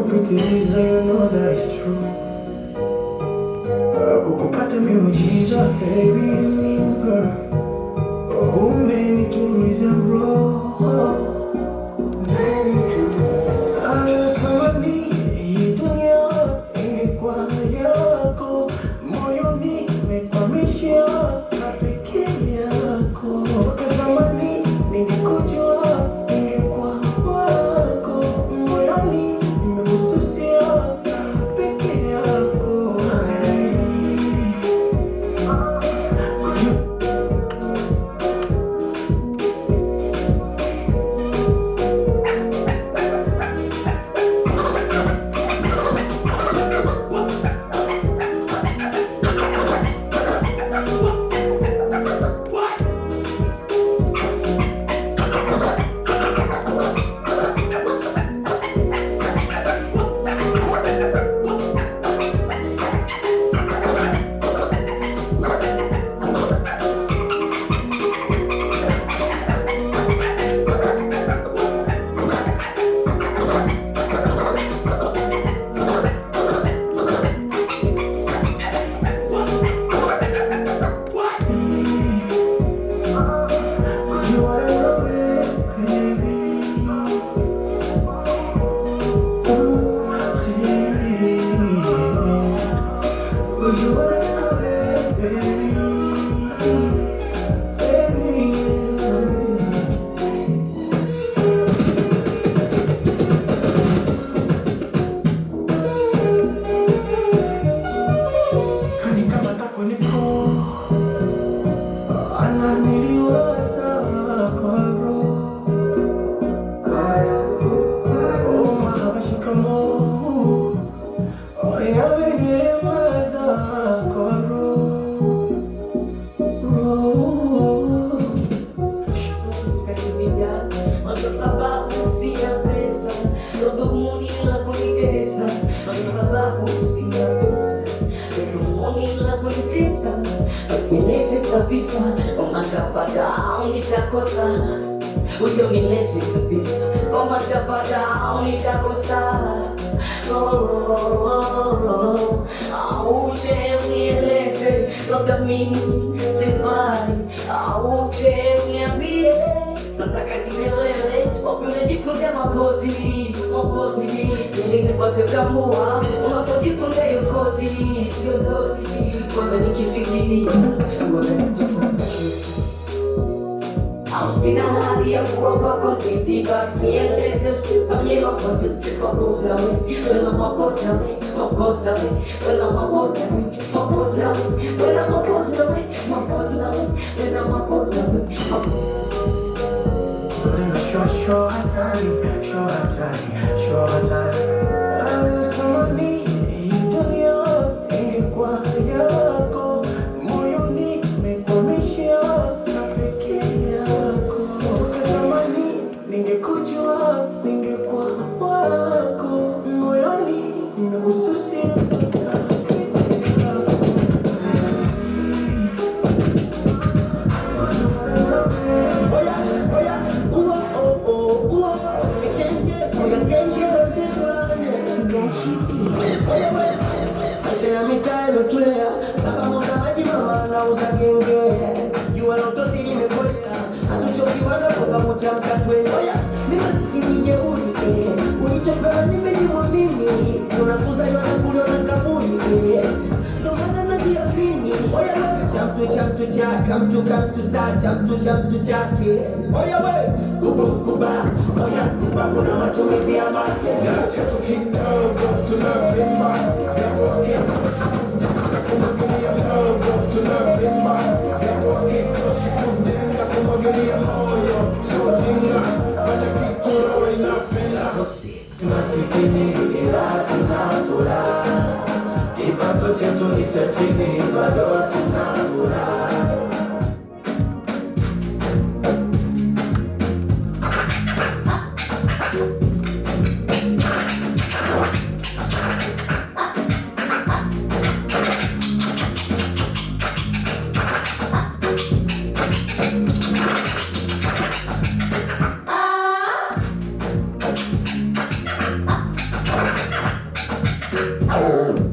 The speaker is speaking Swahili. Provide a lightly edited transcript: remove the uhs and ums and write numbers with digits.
kupitiliza, you know that is true. Kukupata miujiza, baby, singer. Umenituliza roho. Kama ni hii dunia ingekuwa yako, moyoni nimekwamishia na peke yako. Toka zamani ningekujua, ningekuwa wako, moyoni nimekususia na peke yako. Kabisa, pada nitakosa. Ujongeleze kabisa, pada nitakosa. Ujongeleze, labda mimi sifai. Uniambie, nataka nielewe, unajifunza mapozi, ili nipate kambua, unapojifunza hiyo kozi, kwamba nikifikiri Austin hali ya kuopa kontizi basi nieleze usifanye makosa mapozi nawe wena mapozi nawe mapozi nawe wena mapozi nawe mapozi nawe wena mapozi nawe mapozi nawe wena mapozi nawe Show hatari. Natamani hii dunia ingekuwa yako, moyoni nimekwamishia na peke yako. Toka zamani ningekujua, ningekuwa wako, moyoni nimekususia mpaka maisha ya mitaa ilotulea, baba mwana maji, mama anauza genge. Jua la utosi limekolea, hatuchokiwa na mboga moja mkatwele. Mimi masikini jeuri, unichapa nimenimwamini, unakuzaliwa na kuliona kaburi. Ndo maana najiamini, chamtu chaka, mtu kamtu sa, chamtu chake. Oya we, kuba, oya kuba, kuna matumizi ya make. Nacha tu kidogo, tunavima, kumwagilia mdogo, tunavima, kikosi kujenga, kumwagilia moyo, sio jinga, fanya kitu roho inapenda. Masikini ila tuna furaha, kipato chetu ni cha chini, bado tuna furaha. Hey.